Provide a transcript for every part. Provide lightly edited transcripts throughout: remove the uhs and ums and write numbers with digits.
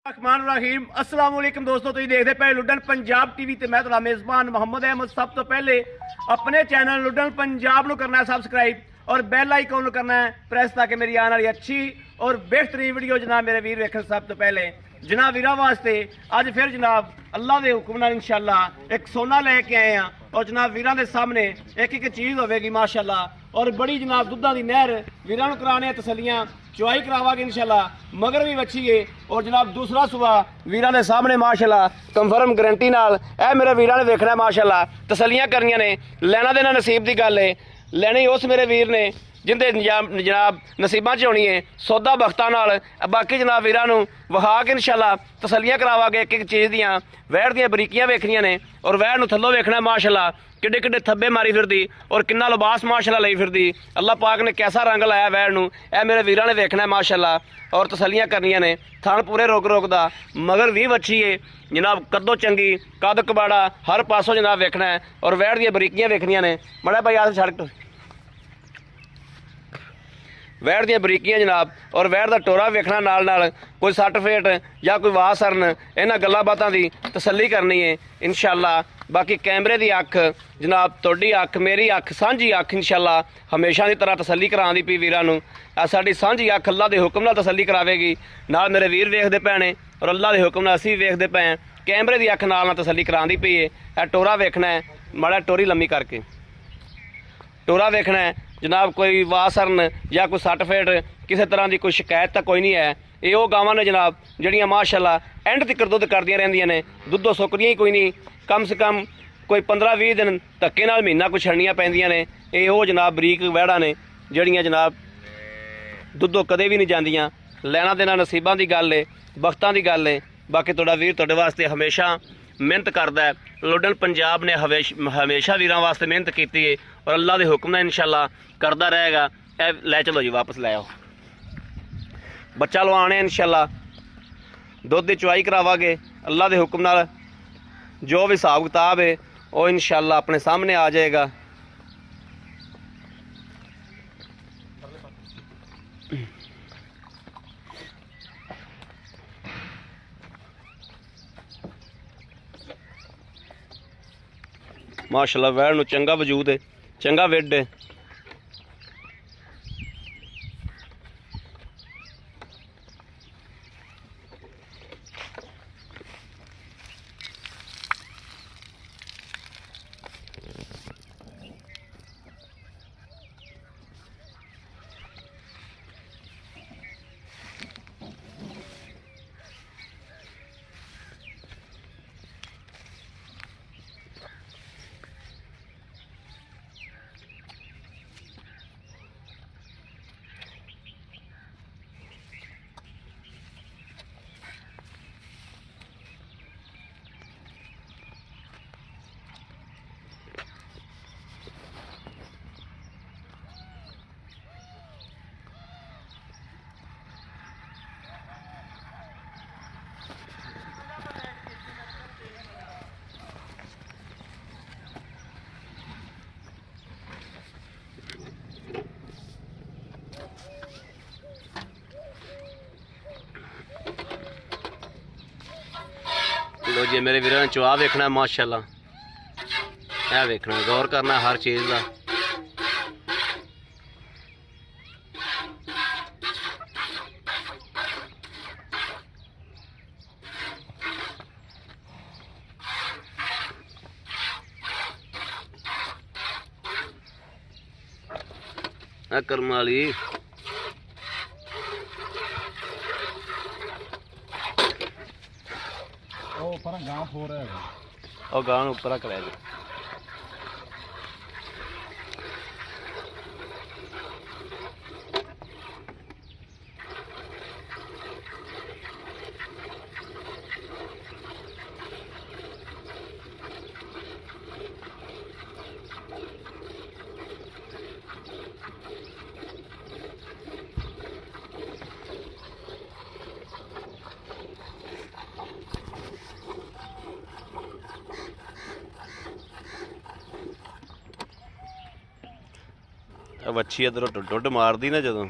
रहमान रहीम अस्सलाम वालेकुम दोस्तों, तुम देखते पे लुडन पंजाब टीवी ते मैं तुहाडा मेज़बान मोहम्मद अहमद। सब तो पहले अपने चैनल लुडन पंजाब नूं करना है सब्सक्राइब और बैल आइकन नूं करना है प्रेस, ताकि मेरी आने वाली अच्छी और बेहतरीन वीडियो जनाब मेरे वीर वेखन। सब तो पहले जनाब वीरां वास्ते अज फिर जनाब अल्लाह के हुक्म नाल इंशाअल्लाह एक सोना लैके आए हैं और जनाब वीरां दे सामने एक एक चीज़ होगी माशाअल्लाह। और बड़ी जनाब दुद्धां दी नहर वीरां नूं कराने तसलियां चुआई करावांगे इंशाअल्लाह। मगर भी बची है और जनाब दूसरा सुबह वीरां दे सामने माशाअल्लाह कंफर्म गारंटी नाल ए मेरे वीरां ने देखना माशाअल्लाह, तसलियां करनियां ने। लेना देना नसीब की गल है, लेनी उस मेरे वीर ने जिंदे जनाब नसीबां च होनी है सौदा बख्तां नाल। बाकी जनाब वीरां नूं विखा के इंशाअल्लाह तसलियां करावांगे एक एक चीज़ दियां। वैड़ दियां बरीकियां वेखनियां ने और वैड़ नूं थल्लों वेखना माशाअल्लाह किड्डे किड्डे थब्बे मारी फिरदी और किन्ना लिबास माशाअल्लाह लई फिरदी। अल्लाह पाक ने कैसा रंग लाया वैड़ नूं, ए मेरे वीरां ने वेखना माशाअल्लाह और तसलियां करनियां ने। थण पूरे रोक रोकदा मगर भी वच्छी है जनाब, कदों चंगी कद कबाड़ा हर पासों जनाब वेखना है और वैड़ दियां बरीकियां वेखनियां ने। बड़ा भाई आस सड़क वैड़ दियां बरीकियां जनाब और वैड़ दा टोरा वेखना नाल नाल कोई सट फेट या कोई वाह सरन इन्हां गल्लां बातां दी तसल्ली करनी है इंशाअल्लाह। बाकी कैमरे की अख जनाब तुहाडी अख मेरी अख सांझी अख इंशाअल्लाह हमेशा की तरह तसल्ली करांदी पई वीरां नूं। साडी सांझी अख अल्लाह के हुक्म नाल तसल्ली करावेगी, नाल मेरे वीर वेखदे पए ने और अल्लाह के हुक्म नाल असीं वेखदे पए हैं। कैमरे की अख नाल तसल्ली करांदी पई है। ए टोरा वेखना है, माड़ा टोरी लम्मी करके टोरा वेखना है जनाब, कोई वाह सरन या कोई सट फेट किसी तरह की कोई शिकायत तो कोई नहीं है। ये वो गावां ने जनाब जड़ियाँ माशाअल्लाह एंड तक दुध करदियां रहिंदियां ने, दुद्धों सुकदियां ही कोई नहीं। कम से कम कोई 15-20 दिन धक्के नाल महीना कोई छड़नियां पैंदियां ने। ये वो जनाब बरीक वैड़ा ने जड़ियाँ जनाब दुद्धों कदे भी नहीं जांदियां। लैना देना नसीबां की गल है, बख्तां की गल है। बाकी तुहाडा वीर तुहाडे वास्ते हमेशा मेहनत करता है। लुडन पंजाब ने हमेशा वीरां वास्ते मेहनत की है और अल्लाह के हुक्म नाल इंशाअल्लाह करता रहेगा। ए लै चलो जी वापस लै आओ, बच्चा लवाने इंशाअल्लाह, दुध की चुआई करावांगे अल्लाह के हुक्म नाल। जो भी हिसाब किताब है वो इंशाअल्लाह अपने सामने आ जाएगा। माशाअल्लाह वैड़ नूं चंगा वजूद है, चंगा वेड है। लो जी मेरे वीरों ने चुआ वेखना माशाअल्लाह, यह वेखना गौर करना हर चीज़ का। कर्म वाली और गांव ऊपर कर ਵੱਛੀ ਇਧਰੋਂ ਡੁੱਡ ਮਾਰਦੀ ਨਾ ਜਦੋਂ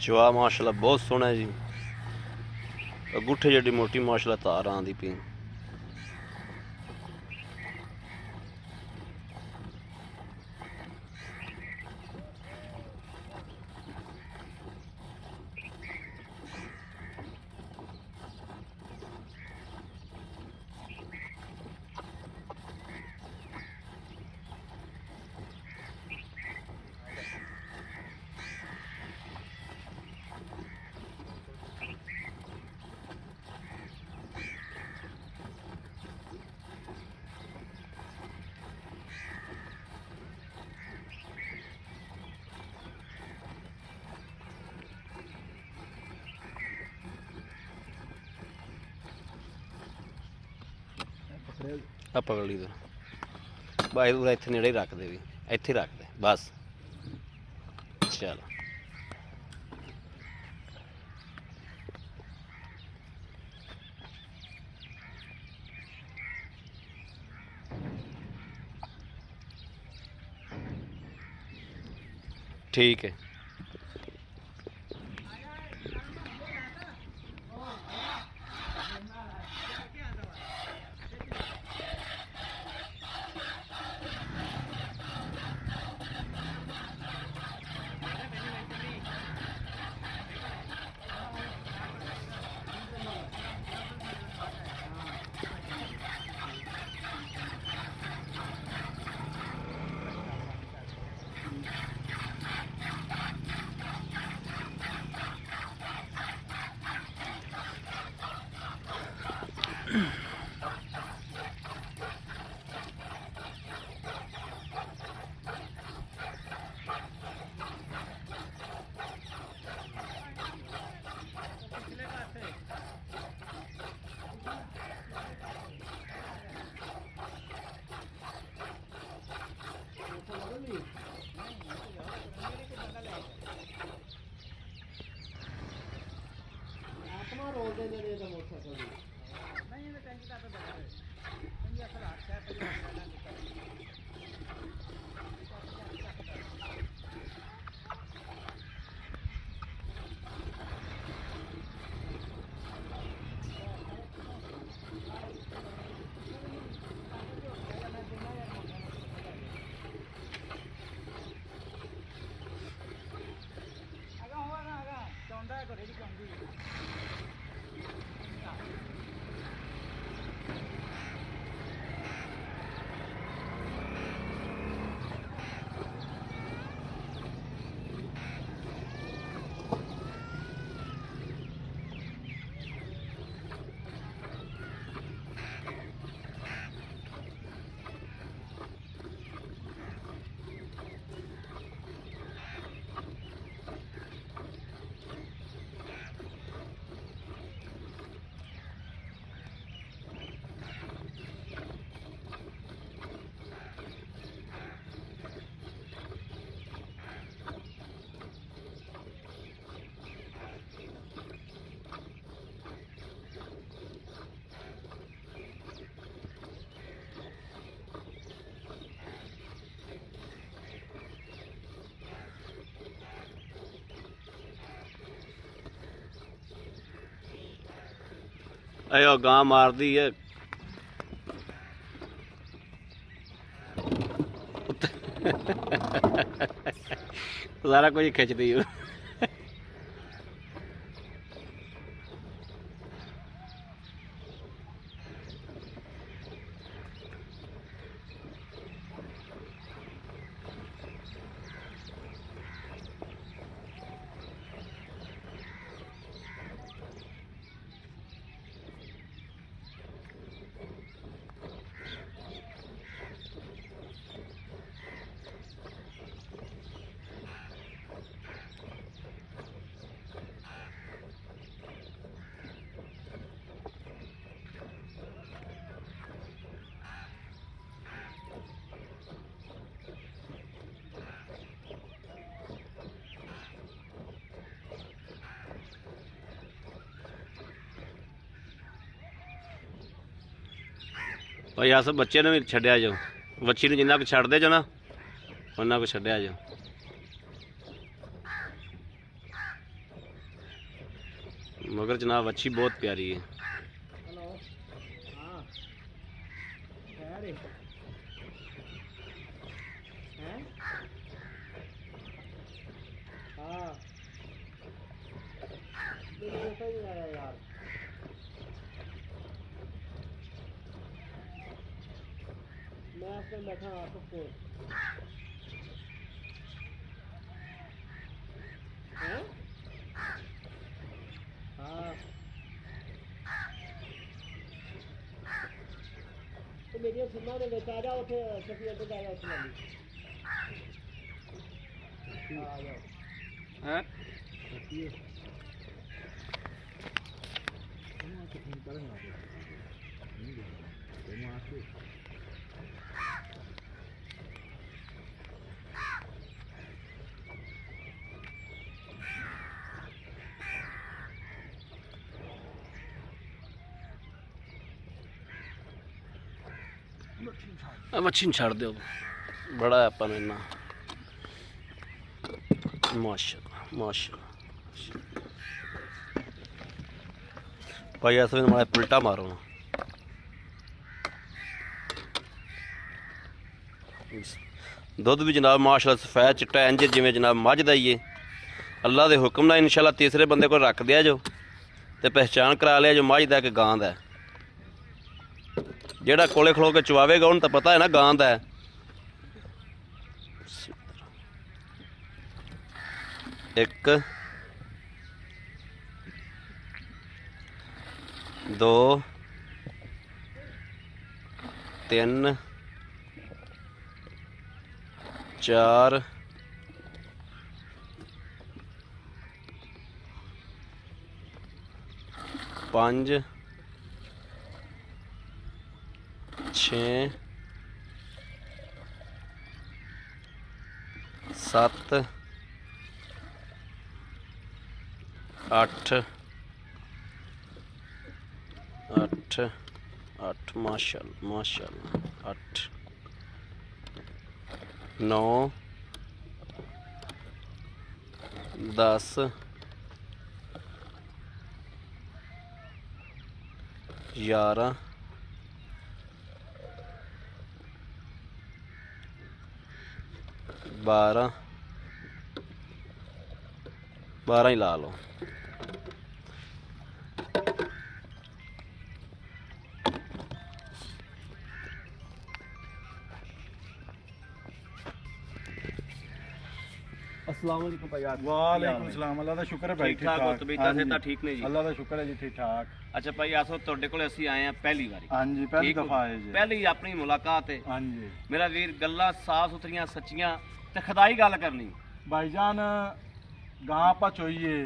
ਚਵਾ ਮਾਸ਼ਾਅੱਲਾ बहुत सोहना जी। अंगूठे जड़ी मोटी माशाल्लाह तार आंदी पई। ਆ ਪਕੜ ਲਈ ਤੂੰ ਬਾਈ ਤੂੰ ਇੱਥੇ ਨੇੜੇ ਰੱਖ ਦੇ ਵੀ ਇੱਥੇ ਰੱਖ ਦੇ ਬਸ ਚਲ। ठीक है अयो गां मार दी है सारा कुछ खिंचती है। भाई अस बच्चे ने भी छड्या जो बच्ची ने जिन्ना कुछ छड्डदे जो ना उन्ना कुछ छड्या जो। मगर जनाब अच्छी बहुत प्यारी है। मैं बैठा आपको हाँ तो मेरी सुना ने लेता आ जाओ थे सफिया तो जाओ उस वाली आ जाओ हैं मच्छी छड़ दो बड़ा है अपन इन्ना माशाल्लाह माशाल्लाह भाई ऐसे में माड़ा पलटा मारो दुध भी जनाब माशाल्लाह सफेद चिट्टा इंज जिवें जनाब मझ दा ही है। अल्लाह के हुक्म नाल इंशाल्लाह तीसरे बंदे को रख दिया जो ते पहचान करा लिया जो मझ दा कि गां दा है। जेड़ा कोले खलो के चुवावेगा उन्हें तो पता है ना गां दा है। एक दो तीन चार पांच छे सत्त अठ अठ अठ माशाल्लाह माशाल्लाह अठ नौ 10 11 12 12 ही ला लो। अस्सलाम वालेकुम भाई। वालेकुम सलाम। अल्लाह दा शुक्र है भाई ठीक ठाक हो तबीयत से ता ठीक ने जी। अल्लाह दा शुक्र है जी ठीक ठाक। अच्छा भाई आसो ਤੁਹਾਡੇ ਕੋਲ ਅਸੀਂ ਆਏ ਆ ਪਹਿਲੀ ਵਾਰੀ। हाँ जी पहली ठीक हो? दफा आए जी। ਪਹਿਲੀ ਆਪਣੀ ਮੁਲਾਕਾਤ ਹੈ। हाँ जी ਮੇਰਾ ਵੀਰ ਗੱਲਾਂ ਸਾਫ ਸੁਥਰੀਆਂ ਸੱਚੀਆਂ ਤੇ ਖੁਦਾਈ ਗੱਲ ਕਰਨੀ। भाईजान गां ਆਪਾਂ ਚੋਈਏ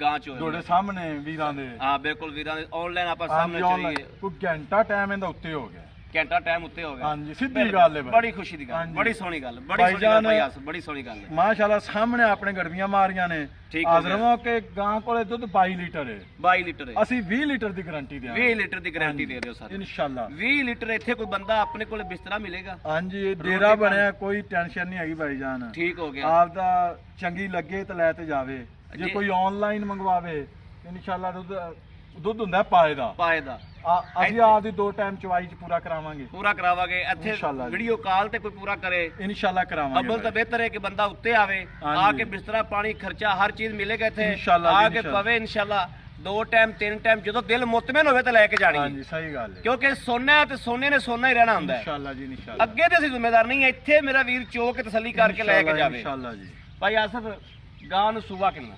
ਗਾਂ ਚੋਂ ਤੁਹਾਡੇ ਸਾਹਮਣੇ ਵੀਰਾਂ ਦੇ। ਹਾਂ ਬਿਲਕੁਲ ਵੀਰਾਂ ਦੇ ਆਨਲਾਈਨ ਆਪਾਂ ਹਾਂਜੀ, ਸਾਹਮਣੇ online ਚੋਈਏ ਕੋਈ ਘੰਟਾ ਟਾਈਮ ਇਹਦਾ ਉੱਤੇ ਹੋ ਗਿਆ। ਘੰਟਾ ਟਾਈਮ ਉੱਤੇ ਹੋ ਗਿਆ। ਹਾਂਜੀ ਸਿੱਧੀ ਗੱਲ ਹੈ ਭਾਈ। ਬੜੀ ਖੁਸ਼ੀ ਦੀ ਗੱਲ ਹਾਂਜੀ। ਬੜੀ ਸੋਹਣੀ ਗੱਲ ਬੜੀ ਸੋਹਣੀ ਗੱਲ ਭਾਈ ਆਸ ਬੜੀ ਸੋਹਣੀ ਗੱਲ ਹੈ। ਮਾਸ਼ਾਅੱਲਾ ਸਾਹਮਣੇ ਆਪਣੇ ਗੜਵੀਆਂ ਮਾਰੀਆਂ ਨੇ। ਠੀਕ ਹੋ ਹਾਜ਼ਰ ਗਿਆ। ਹੋ ਕੇ ਗਾਂ ਕੋਲੇ ਦੁੱਧ 22 ਲੀਟਰ ਹੈ। 22 ਲੀਟਰ ਹੈ। ਅਸੀਂ 20 ਲੀਟਰ ਦੀ ਗਾਰੰਟੀ ਦਿਆਂਗੇ। 20 ਲੀਟਰ ਦੀ ਗਾਰੰਟੀ ਦੇ ਦਿਓ ਸਰ। ਇਨਸ਼ਾਅੱਲਾ 20 ਲੀਟਰ ਇੱਥੇ ਕੋਈ ਬੰਦਾ ਆਪਣੇ ਕੋਲ ਬਿਸਤਰਾ ਮਿਲੇਗਾ। ਹਾਂਜੀ ਡੇਰਾ ਬਣਿਆ ਕੋਈ ਟੈਨਸ਼ਨ ਨਹੀਂ ਹੈਗੀ ਭਾਈਜਾਨ। ਠੀਕ ਹੋ ਗਿਆ। ਆਪ ਦਾ ਚੰਗੀ ਲੱਗੇ ਤਾਂ ਲੈ ਤੇ ਜਾਵੇ। ਜੇ ਕੋਈ ਆਨਲਾਈਨ ਮੰਗਵਾਵੇ ਇਨਸ਼ਾਅੱਲਾ ਦੁੱਧ ਹੁੰਦਾ ਪਾਏ ਦਾ। ਪਾਏ ਦਾ ਅਸੀਂ ਆਪ ਦੀ 2 ਟਾਈਮ ਚਵਾਈ ਚ ਪੂਰਾ ਕਰਾਵਾਂਗੇ। ਪੂਰਾ ਕਰਾਵਾਂਗੇ। ਇੱਥੇ ਇਨਸ਼ਾਅੱਲਾ ਜੀ। ਵੀਡੀਓ ਕਾਲ ਤੇ ਕੋਈ ਪੂਰਾ ਕਰੇ ਇਨਸ਼ਾਅੱਲਾ ਕਰਾਵਾਂਗੇ। ਅਬਲ ਤਾਂ ਬਿਹਤਰ ਹੈ ਕਿ ਬੰਦਾ ਉੱਤੇ ਆਵੇ ਹਾਂਜੀ। ਆ ਕੇ ਬਿਸਤਰਾ ਪਾਣੀ ਖਰਚਾ ਹਰ ਚੀਜ਼ ਮਿਲੇਗਾ ਇੱਥੇ ਇਨਸ਼ਾਅੱਲਾ ਜੀ, ਆ ਕੇ ਇਨਸ਼ਾਅੱਲਾ। ਪਵੇ ਇਨਸ਼ਾਅੱਲਾ 2 ਟਾਈਮ 3 ਟਾਈਮ ਜਦੋਂ ਦਿਲ ਮੁਤਮਿਨ ਹੋਵੇ ਤਾਂ ਲੈ ਕੇ ਜਾਣੀ ਹਾਂਜੀ ਸਹੀ ਗੱਲ ਹੈ। ਕਿਉਂਕਿ ਸੋਨਾ ਹੈ ਤੇ ਸੋਨੇ ਨੇ ਸੋਨਾ ਹੀ ਰਹਿਣਾ ਹੁੰਦਾ ਹੈ। ਇਨਸ਼ਾਅੱਲਾ ਜੀ ਇਨਸ਼ਾਅੱਲਾ। ਅੱਗੇ ਤੇ ਅਸੀਂ ਜ਼ਿੰਮੇਦਾਰ ਨਹੀਂ ਇੱਥੇ ਮੇਰਾ ਵੀਰ ਚੋ ਕੇ ਤਸੱਲੀ ਕਰਕੇ ਲੈ ਕੇ ਜਾਵੇ। ਇਨਸ਼ਾਅੱਲਾ ਜੀ। ਭਾਈ ਆਸਫ ਗਾਂ ਨੂੰ ਸੂਆ ਕਿੰਨਾ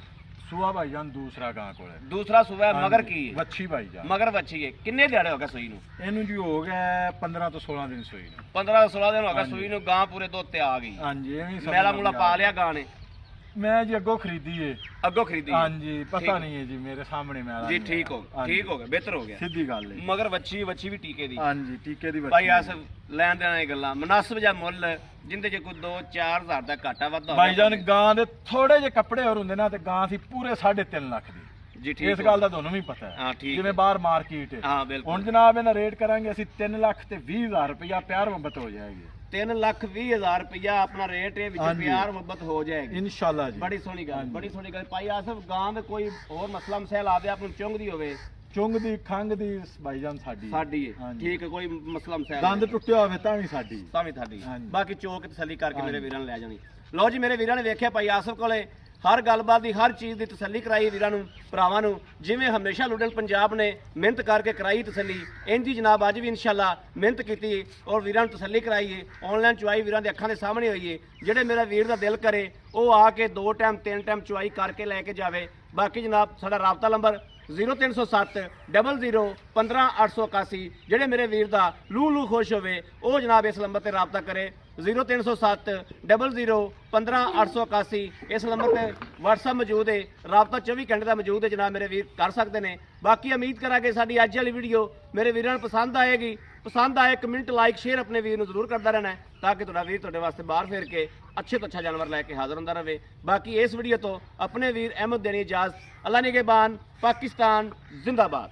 ਸੂਆ ਭਾਈਜਾਨ ਦੂਸਰਾ ਗਾਂ ਕੋਲੇ। ਦੂਸਰਾ ਸੂਆ ਹੈ ਮਗਰ ਕੀ ਹੈ ਵੱਛੀ ਭਾਈਜਾਨ। ਮਗਰ ਵੱਛੀ ਹੈ। ਕਿੰਨੇ ਦਿਹਾੜੇ ਹੋ ਗਏ ਸੂਈ ਨੂੰ ਇਹਨੂੰ ਜੀ ਹੋ ਗਿਆ 15 ਤੋਂ 16 ਦਿਨ ਸੂਈ ਨੂੰ। 15 16 ਦਿਨ ਹੋ ਗਏ ਹਾਂਜੀ। ਸੂਈ ਨੂੰ ਗਾਂ ਪੂਰੇ ਦੁੱਧ ਤੇ ਆ ਗਈ। ਹਾਂਜੀ ਐਵੇਂ ਹੀ ਮੈਲਾ ਮੂਲਾ ਪਾ ਲਿਆ ਗਾਂ ਨੇ ਮੈਂ ਜੀ ਅੱਗੋਂ ਖਰੀਦੀ ਏ। ਅੱਗੋਂ ਖਰੀਦੀ ਹਾਂਜੀ ਠੀਕ ਪਤਾ ਹੈ। ਨਹੀਂ ਹੈ ਜੀ ਮੇਰੇ ਸਾਹਮਣੇ ਮੈਲਾ ਜੀ ਨਹੀਂ ਠੀਕ ਹੋ ਆਇਆ। ਹਾਂਜੀ, ਠੀਕ ਹੋ ਗਿਆ ਬਿਹਤਰ ਹੋ ਗਿਆ ਸਿੱਧੀ ਗੱਲ ਹੈ। ਮਗਰ ਵੱਛੀ ਵੀ ਟੀਕੇ ਦੀ ਹਾਂਜੀ ਟੀਕੇ ਦੀ ਭਾਈ ਵੱਛੀ ਆਸਫ ਲੈਣ ਦੇਣ ਦੀਆਂ ਗੱਲਾਂ ਮੁਨਾਸਬ ਜਿਹਾ ਮੁੱਲ ਜਿੰਦੇ ਚ ਕੋਈ 2-4 ਹਜ਼ਾਰ ਦਾ ਘਾਟਾ ਵਾਧਾ ਹੋਵੇ। ਭਾਈਜਾਨ ਗਾਂ ਦੇ ਥੋੜੇ ਜਿਹੇ ਕੱਪੜੇ ਹੋਰ ਹੁੰਦੇ ਨਾ ਤੇ ਗਾਂ ਸੀ ਪੂਰੇ 3.5 ਲੱਖ ਦੀ। ਜੀ, ਠੀਕ ਇਸ ਹੋ। ਗੱਲ ਦਾ ਤੁਹਾਨੂੰ ਵੀ ਪਤਾ ਹੈ। ਹਾਂ, ਠੀਕ ਜਿਵੇਂ ਹੈ। ਬਾਹਰ ਮਾਰਕੀਟ ਹੈ। ਹਾਂ, ਬਿਲਕੁਲ। ਹੁਣ ਜਨਾਬ ਇਹਦਾ ਰੇਟ ਕਰਾਂਗੇ ਅਸੀਂ 3,20,000 ਰੁਪਇਆ ਪਿਆਰ ਮੁਹੱਬਤ ਹੋ ਜਾਏਗੀ। 3,20,000 ਰੁਪਇਆ ਆਪਣਾ ਰੇਟ ਹੈ, ਵਿੱਚ ਹਾਂਜੀ। ਪਿਆਰ ਮੁਹੱਬਤ ਹੋ ਜਾਏਗੀ। ਇਨਸ਼ਾਅੱਲਾ ਜੀ। ਬੜੀ ਸੋਹਣੀ ਗੱਲ, ਹਾਂਜੀ। ਬੜੀ ਸੋਹਣੀ ਗੱਲ। ਭਾਈ ਆਸਫ, ਗਾਂ ਦੇ ਕੋਈ ਹੋਰ ਮਸਲਾ ਮਸੈਲ ਆਵੇ ਆਪ ਨੂੰ ਚੁੰਗਦੀ ਹੋਵੇ, ਚੁੰਗ ਦੀ ਖੰਗ ਦੀ ਭਾਈਜਾਨ ਸਾਡੀ ਸਾਡੀ ਹੈ। ਹਾਂਜੀ। ਠੀਕ ਹੈ, ਕੋਈ ਮਸਲਾ ਮਸੈਲ ਦੰਦ ਟੁੱਟਿਆ ਹੋਵੇ ਤਾਂ ਵੀ ਸਾਡੀ। ਤਾਂ ਵੀ ਤੁਹਾਡੀ। ਹਾਂਜੀ। ਬਾਕੀ ਚੋਕ ਤਸੱਲੀ ਕਰਕੇ ਮੇਰੇ ਹਾਂਜੀ। ਵੀਰਾਂ ਨੇ ਲੈ ਜਾਣੀ। ਲਓ ਜੀ, ਮੇਰੇ ਵੀਰਾਂ ਨੇ ਵੇਖਿਆ ਭਾਈ ਆਸਫ ਕੋਲੇ ਹਰ ਗੱਲਬਾਤ ਦੀ, ਹਰ ਚੀਜ਼ ਦੀ ਤਸੱਲੀ ਕਰਾਈ ਵੀਰਾਂ ਨੂੰ, ਭਰਾਵਾਂ ਨੂੰ, ਜਿਵੇਂ ਹਮੇਸ਼ਾ ਲੁੱਡਨ ਪੰਜਾਬ ਨੇ ਮਿਹਨਤ ਕਰਕੇ ਕਰਾਈ ਤਸੱਲੀ, ਇੰਝ ਹੀ ਜਨਾਬ ਅੱਜ ਵੀ ਇਨਸ਼ਾਅੱਲਾ ਮਿਹਨਤ ਕੀਤੀ ਔਰ ਵੀਰਾਂ ਨੂੰ ਤਸੱਲੀ ਕਰਾਈ ਹੈ। ਆਨਲਾਈਨ ਚੁਆਈ ਵੀਰਾਂ ਦੇ ਅੱਖਾਂ ਦੇ ਸਾਹਮਣੇ ਹੋਈ ਹੈ। ਜਿਹੜੇ ਮੇਰਾ ਵੀਰ ਦਾ ਦਿਲ ਕਰੇ ਉਹ ਆ ਕੇ 2 ਟਾਈਮ 3 ਟਾਈਮ ਚੁਆਈ ਕਰਕੇ ਲੈ ਕੇ ਜਾਵੇ। ਬਾਕੀ ਜਨਾਬ ਸਾਡਾ ਰਾਬਤਾ ਨੰਬਰ 0307 00 15 881। ਜਿਹੜੇ ਮੇਰੇ ਵੀਰ ਦਾ ਲੂ ਖੁਸ਼ ਹੋਵੇ ਉਹ ਜਨਾਬ ਇਸ ਨੰਬਰ ਤੇ ਰਾਬਤਾ ਕਰੇ। 0307 00 15 881 ਇਸ ਨੰਬਰ ਤੇ WhatsApp ਮੌਜੂਦ ਹੈ, ਰਾਬਤਾ 24 ਘੰਟੇ ਦਾ ਮੌਜੂਦ ਹੈ ਜਨਾਬ, ਮੇਰੇ ਵੀਰ ਕਰ ਸਕਦੇ ਨੇ। ਬਾਕੀ ਉਮੀਦ ਕਰਾਂਗੇ ਸਾਡੀ ਅੱਜ ਵਾਲੀ ਵੀਡੀਓ ਮੇਰੇ ਵੀਰਾਂ ਨੂੰ ਪਸੰਦ ਆਏਗੀ। ਪਸੰਦ ਆਏ ਕਮੈਂਟ, ਲਾਈਕ, ਸ਼ੇਅਰ ਆਪਣੇ ਵੀਰ ਨੂੰ ਜ਼ਰੂਰ ਕਰਦਾ ਰਹਿਣਾ ਹੈ, ਤਾਂ ਕਿ ਤੁਹਾਡਾ ਵੀਰ ਤੁਹਾਡੇ ਵਾਸਤੇ ਬਾਹਰ ਫੇਰ ਕੇ ਅੱਛੇ ਤੋਂ ਅੱਛਾ ਜਾਨਵਰ ਲੈ ਕੇ ਹਾਜ਼ਰ ਹੁੰਦਾ ਰਹੇ। ਬਾਕੀ ਇਸ ਵੀਡੀਓ ਤੋਂ ਆਪਣੇ ਵੀਰ ਅਹਿਮਦ ਦੇਣੀ ਇਜਾਜ਼ਤ। ਅੱਲਾ ਨਿਗਹਿਬਾਨ, ਪਾਕਿਸਤਾਨ ਜ਼ਿੰਦਾਬਾਦ।